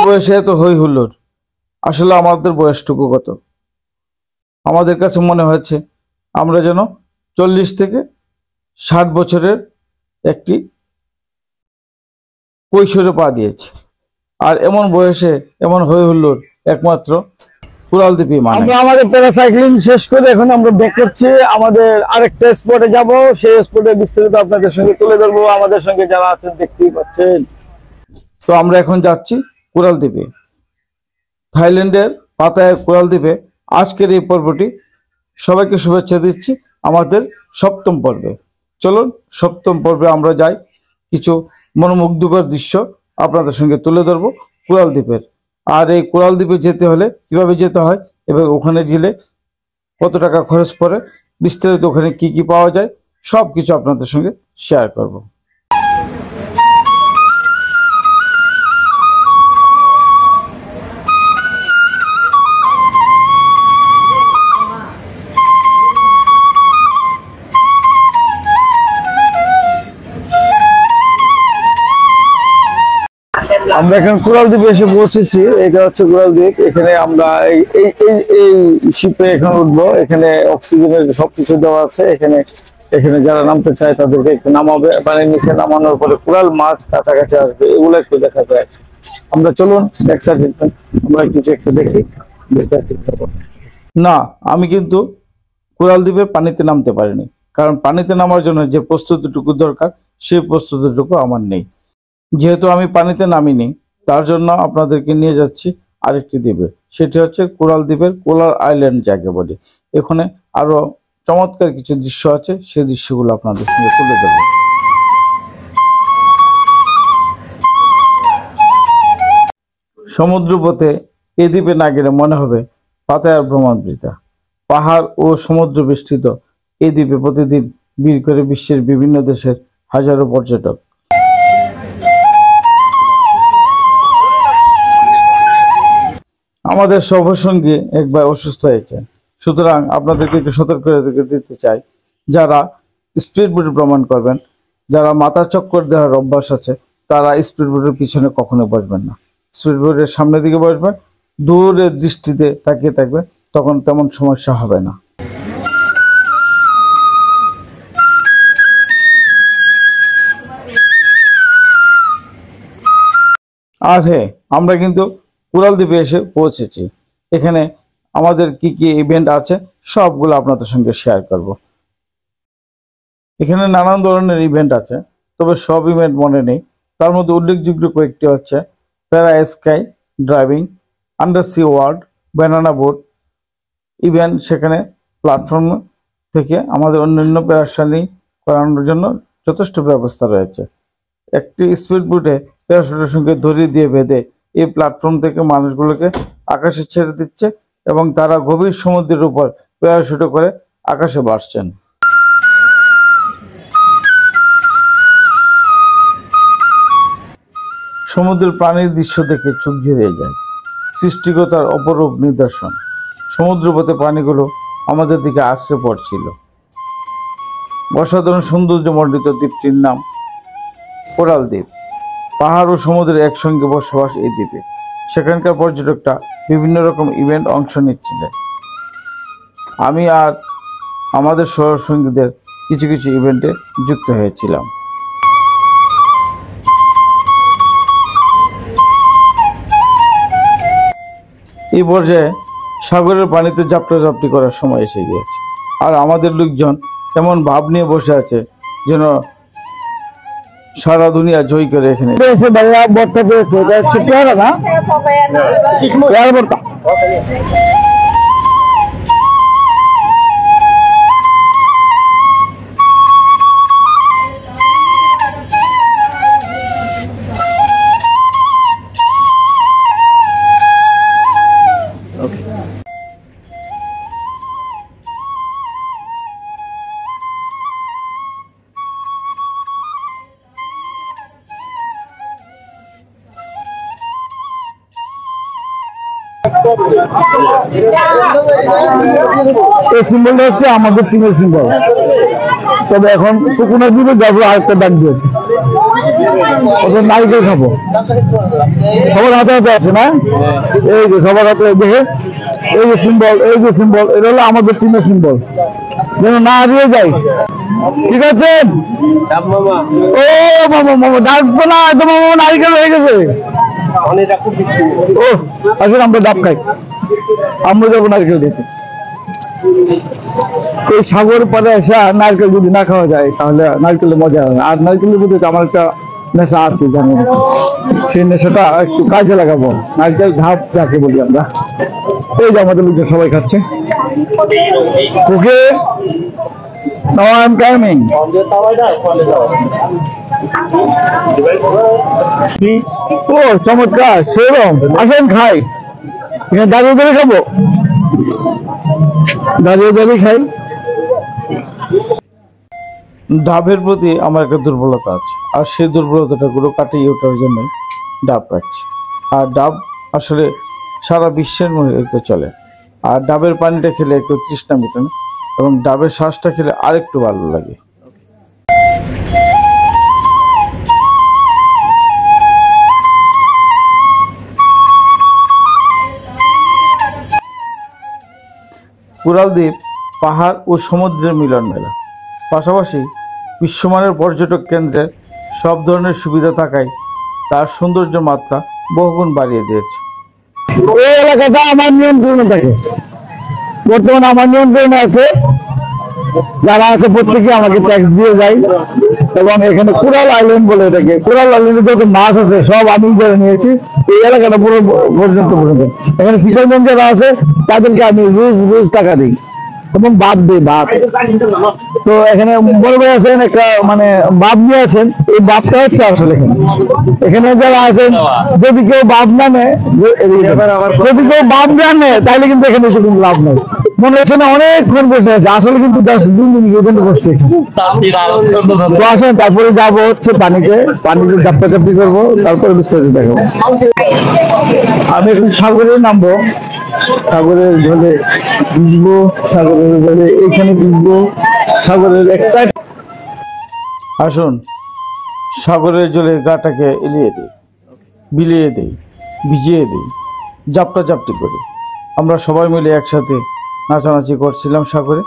বয়সে এত হই হুল্লোড়, আসলে আমাদের বয়সটুকু কত? আমাদের কাছে মনে হচ্ছে আমরা যেন 40 থেকে 60 বছরের একটি কৈশোরে পা দিয়েছি। আর এমন বয়সে এমন হই হুল্লোড় একমাত্র কুড়ালদ্বীপে মানে। আমরা আমাদের প্যারাসাইক্লিং শেষ করে এখন আমরা ব্যাক করছি, আমাদের আরেকটা স্পটে যাব। সেই স্পটে বিস্তারিত আপনাদের সঙ্গে তুলে ধরবো। আমাদের সঙ্গে যারা আছেন দেখতেই পাচ্ছেন। তো আমরা এখন যাচ্ছি কুড়ালদ্বীপে, থাইল্যান্ডের পাতায়া কুড়ালদ্বীপে। আজকের এই পর্বটি সবাইকে শুভেচ্ছা দিচ্ছি আমাদের 7ম পর্বে। চলুন 7ম পর্বে আমরা যাই, কিছু মনোমুগ্ধকর দৃশ্য আপনাদের সঙ্গে তুলে ধরবো কুড়ালদ্বীপের। আর এই কুড়ালদ্বীপে যেতে হলে কিভাবে যেতে হয় এবং ওখানে গেলে কত টাকা খরচ পড়ে, বিস্তারিত ওখানে কি কি পাওয়া যায় সব কিছু আপনাদের সঙ্গে শেয়ার করব। আমরা এখন কুড়ালদ্বীপে এসে পৌঁছেছি। এটা হচ্ছে কুড়ালদ্বীপ। এখানে আমরা এই শিপে এখন উঠবো। এখানে অক্সিজেনের সবকিছু দেওয়া আছে। এখানে যারা নামতে চায় তাদেরকে একটু নামাবে, পানির নিচে নামানোর পরে কুড়াল মাছ কাছাকাছি আসবে, এগুলো একটু দেখা যায়। আমরা চলুন আমরা কিছু একটু দেখি বিস্তারিত। না, আমি কিন্তু কুড়ালদ্বীপের পানিতে নামতে পারিনি, কারণ পানিতে নামার জন্য যে প্রস্তুতিটুকু দরকার সেই প্রস্তুতিটুকু আমার নেই। যেহেতু আমি পানিতে নামিনি, তার জন্য আপনাদেরকে নিয়ে যাচ্ছি আরেকটি দ্বীপে। সেটি হচ্ছে কুড়ালদ্বীপের কোলার আইল্যান্ড যাকে বলি। এখানে আরো চমৎকার কিছু দৃশ্য আছে, সেই দৃশ্যগুলো আপনাদের সঙ্গে তুলে ধরব। সমুদ্রপথে এই দ্বীপে না গেলে মনে হবে পাতায়ার ভ্রমণবৃথা। পাহাড় ও সমুদ্র বেষ্টিত এই দ্বীপে প্রতিদিন ভিড় করে বিশ্বের বিভিন্ন দেশের হাজারো পর্যটক। আমাদের সহসঙ্গী একবার অসুস্থ হয়েছে, সুতরাং আপনাদেরকে একটু সতর্ক করে দিতে চাই, যারা স্পিড বোটে ভ্রমণ করবেন, যারা মাথার চক্কর দেওয়ার অভ্যাস আছে, তারা স্পিড বোটের পিছনে কখনো বসবেন না। স্পিড বোটের সামনের দিকে বসবেন, দূরের দৃষ্টিতে তাকিয়ে থাকবেন, তখন তেমন সমস্যা হবে না। আর হ্যাঁ, আমরা কিন্তু কুড়ালদ্বীপে এসে পৌঁছেছি। এখানে আমাদের কি কি ইভেন্ট আছে সবগুলো আপনাদের সঙ্গে শেয়ার করব। এখানে নানান ধরনের ইভেন্ট আছে, তবে সব ইভেন্ট মনে নেই। তার মধ্যে উল্লেখযোগ্য কয়েকটি হচ্ছে para sky driving, under sea world, banana boat event. সেখানে প্ল্যাটফর্ম থেকে আমাদের অন্যান্য প্যারাসাইলিং করানোর জন্য যথেষ্ট ব্যবস্থা রয়েছে। একটি স্পিড বোটে প্যারাশুটের সঙ্গে দড়ি দিয়ে বেঁধে এই প্ল্যাটফর্ম থেকে মানুষগুলোকে আকাশে ছেড়ে দিচ্ছে এবং তারা গভীর সমুদ্রের উপর প্যারাশুটে করে আকাশে ভাসছেন। সমুদ্রের প্রাণীর দৃশ্য দেখে চোখ জুড়িয়ে যায়, সৃষ্টিকতার অপরূপ নিদর্শন। সমুদ্রপথে প্রাণীগুলো আমাদের দিকে আছড়ে পড়ছিল। অসাধারণ সৌন্দর্যমণ্ডিত দ্বীপটির নাম কোরালদ্বীপ। পাহাড় ও সমুদ্রের একসঙ্গে বসবাস এই দ্বীপে। সেখানকার পর্যটকরা বিভিন্ন রকম ইভেন্ট অংশ নিচ্ছিলেন। আমি আর আমাদের সহসঙ্গীদের কিছু কিছু ইভেন্টে যুক্ত হয়েছিলাম। এই পর্যায়ে সাগরের পানিতে ঝাপটাঝাপটি করার সময় এসে গিয়েছে। আর আমাদের লোকজন এমন ভাব নিয়ে বসে আছে যেন সারা দুনিয়া জয় করে এখানে। এই সিম্বলটা হচ্ছে আমাদের টিমের সিম্বল। তবে এখন কোকোনাট দ্বীপে যাবো আরেকটা ডাক দিয়েছে। ওদের নারকেল খাবো। সবার হাতে হাতে আছে না? এই যে সবার হাতে দেখে, এই যে সিম্বল, এই যে সিম্বল, এটা হলো আমাদের টিমের সিম্বল, যেন না হারিয়ে যাই। ঠিক আছে? ও মামা, মামা ডাকবো না, একদম মামা নারকেল হয়ে গেছে। ও আসলে আমরা ডাব খাই, আমরা যাবো নারকেল খেতে। এই সাগর পাড়ে এসে নারকেল যদি না খাওয়া যায় তাহলে নারকেলের মজা হয়। আর নারকেলের মধ্যে আমার একটা নেশা আছে, জানি সেই নেশাটা একটু কাজে লাগাবো। নারকেল ধাপ যাকে বলি আমরা। এই যে আমাদের লোকজন সবাই খাচ্ছে। ওকে, নাও আই এম কামিং। ও চমৎকার, সেরকম আসেন খাই। দাঁড়িয়ে দাঁড়িয়ে খাবো, দাঁড়িয়ে দাঁড়িয়ে খাই। ডাবের প্রতি আমার একটা দুর্বলতা আছে, আর সেই দুর্বলতাটা গুলো কাটিয়ে ওঠার জন্যই ডাব খাচ্ছি। আর ডাব আসলে সারা বিশ্বের মধ্যে চলে। আর ডাবের পানিটা খেলে একটু তৃষ্ণা মেটানো, এবং ডাবের শ্বাসটা খেলে আরেকটু ভালো লাগে। কুড়াল দ্বীপ পাহাড় ও সমুদ্রের মিলন মেলা, পাশাপাশি বিশ্বমানের পর্যটক কেন্দ্রের সব ধরনের সুবিধা থাকায় তার সৌন্দর্য মাত্রা বহুগুণ বাড়িয়ে দিয়েছে। এই এলাকাটা আমার নিয়ন্ত্রণে থাকে, বর্তমানে আমার নিয়ন্ত্রণে আছে। যারা আছে প্রত্যেকে আমাকে ট্যাক্স দিয়ে যায়, এবং এখানে কুড়াল আইল্যান্ড বলে এটাকে। কুড়াল আইল্যান্ডে যত মাছ আছে সব আমি যারা নিয়েছি, এই এলাকাটা পুরো পর্যন্ত। এখানে ফিশারম্যান যারা আছে তাদেরকে আমি রোজ টাকা দিই, এবং বাদ দিই বাদ। তো এখানে বড় ভাই আছেন একটা, মানে বাদ নিয়ে আছেন, এই বাদটা হচ্ছে আসলে এখানে যারা আছেন, যদি কেউ বাদ না নেয়, যদি কেউ বাদ না নেয় তাহলে কিন্তু এখানে কোনো লাভ নেই। মনে হচ্ছে না অনেকক্ষণ বসে আছে, আসলে কিন্তু 2 দিন বসছে। তো আসেন, তারপরে যাবো হচ্ছে পানিতে চাপাচাপি করবো, তারপরে বিস্তারিত দেখাবো। আমি একটু সাগরে নামবো, সাগরের জলে ভিজবো, সাগরের জলে এইখানে ভিজবো, সাগরের এক সাইড। আসুন সাগরের জলে গাটাকে এলিয়ে দিই, বিলিয়ে দিই, ভিজিয়ে দিই, জাপটা জাপটি করি। আমরা সবাই মিলে একসাথে নাচানাচি করছিলাম সাগরে।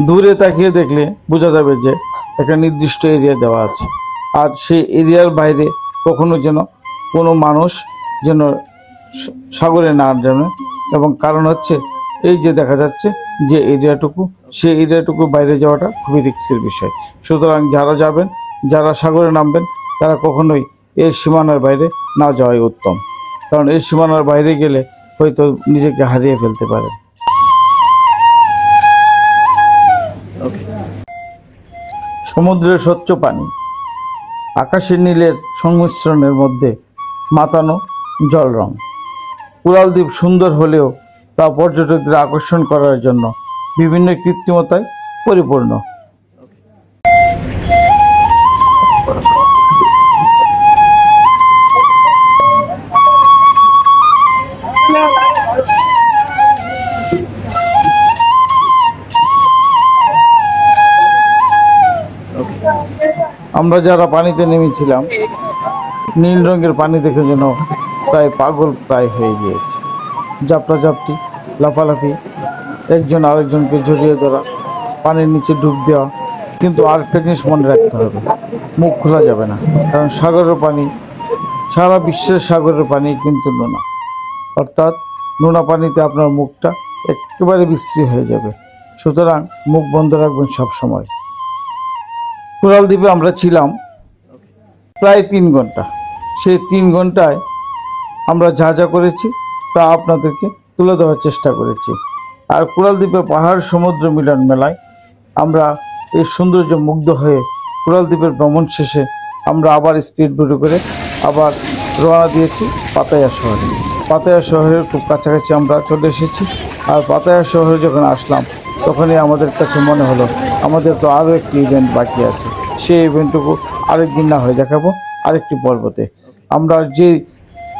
দূরে তাকিয়ে দেখলে বোঝা যাবে যে একটা নির্দিষ্ট এরিয়া দেওয়া আছে, আর সেই এরিয়ার বাইরে কখনো যেন কোনো মানুষ যেন সাগরে না জানে। এবং কারণ হচ্ছে এই যে দেখা যাচ্ছে যে এরিয়াটুকু, সেই এরিয়াটুকু বাইরে যাওয়াটা খুবই রিস্কের বিষয়। সুতরাং যারা যাবেন, যারা সাগরে নামবেন, তারা কখনোই এর সীমানার বাইরে না যাওয়াই উত্তম, কারণ এর সীমানার বাইরে গেলে হয়তো নিজেকে হারিয়ে ফেলতে পারেন। সমুদ্রের স্বচ্ছ পানি, আকাশের নীলের সংমিশ্রণের মধ্যে মাতানো জল রং। কুড়াল দ্বীপ সুন্দর হলেও তা পর্যটকদের আকর্ষণ করার জন্য বিভিন্ন কৃত্রিমতায় পরিপূর্ণ। আমরা যারা পানিতে নেমেছিলাম, নীল রঙের পানি দেখে যেন প্রায় পাগল প্রায় হয়ে গিয়েছে। জাপটাজাপটি, লাফালাফি, একজন আরেকজনকে জড়িয়ে ধরা, পানির নিচে ডুব দেওয়া। কিন্তু আরেকটা জিনিস মনে রাখতে হবে, মুখ খোলা যাবে না, কারণ সাগরের পানি, সারা বিশ্বের সাগরের পানি কিন্তু নোনা, অর্থাৎ নোনা পানিতে আপনার মুখটা একেবারে বিশ্রী হয়ে যাবে। সুতরাং মুখ বন্ধ রাখবেন সবসময়। কুড়াল দ্বীপে আমরা ছিলাম প্রায় 3 ঘন্টা। সেই 3 ঘন্টায় আমরা যা যা করেছি তা আপনাদেরকে তুলে ধরার চেষ্টা করেছি। আর কুড়াল দ্বীপে পাহাড় সমুদ্র মিলন মেলায় আমরা এই সৌন্দর্য মুগ্ধ হয়ে কুড়াল দ্বীপের ভ্রমণ শেষে আমরা আবার স্পিড বোটে করে আবার রওনা দিয়েছি পাতায়া শহরে। পাতায়া শহরের খুব কাছাকাছি আমরা চলে এসেছি। আর পাতায়া শহরে যখন আসলাম তখনই আমাদের কাছে মনে হলো আমাদের তো আরও একটি ইভেন্ট বাকি আছে। সেই ইভেন্টটুকু আরেকদিন না হয়ে দেখাবো আরেকটি পর্বতে। আমরা যে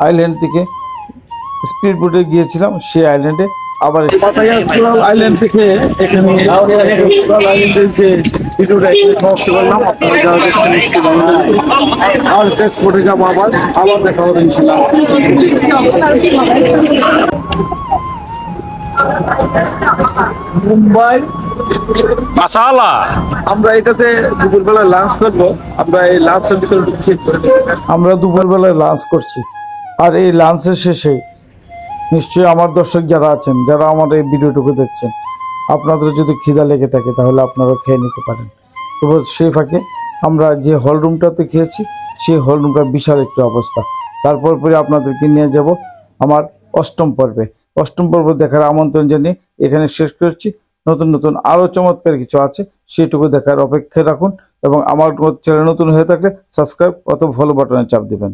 আইল্যান্ড থেকে স্পিড বোটে গিয়েছিলাম সেই আইল্যান্ডে। আবার আইল্যান্ড থেকে এখানে আইল্যান্ডের যে ভিডিওটা এখানে সমাপ্ত করলাম। আপনারা যারা দেখছেন নিশ্চয়ই ভালো লেগেছে। আর স্পটে যাবো, আবার দেখা হবে ইনশাআল্লাহ। মুম্বাই মাশাআল্লাহ। আমরা এটাতে দুপুরবেলা লাঞ্চ করবো। আমরা এই লাঞ্চের ভিতরে ঢুকছি। আমরা দুপুরবেলায় লাঞ্চ করছি। আর এই লাঞ্চের শেষে নিশ্চয়ই আমার দর্শক যারা আছেন, যারা আমার এই ভিডিওটুকু দেখছেন, আপনাদের যদি খিদা লেগে থাকে তাহলে আপনারা খেয়ে নিতে পারেন। তবে সেই ফাঁকে আমরা যে হল রুমটাতে খেয়েছি সেই হল রুমটা বিশাল একটি অবস্থা। তারপর পরে আপনাদেরকে নিয়ে যাব আমার অষ্টম পর্বে। অষ্টম পর্ব দেখার আমন্ত্রণ জানিয়ে এখানে শেষ করছি। নতুন নতুন আরও চমৎকার কিছু আছে, সেটুকু দেখার অপেক্ষায় রাখুন এবং আমার চ্যানেল নতুন হয়ে থাকলে সাবস্ক্রাইব অথবা ফলো বাটনে চাপ দিবেন।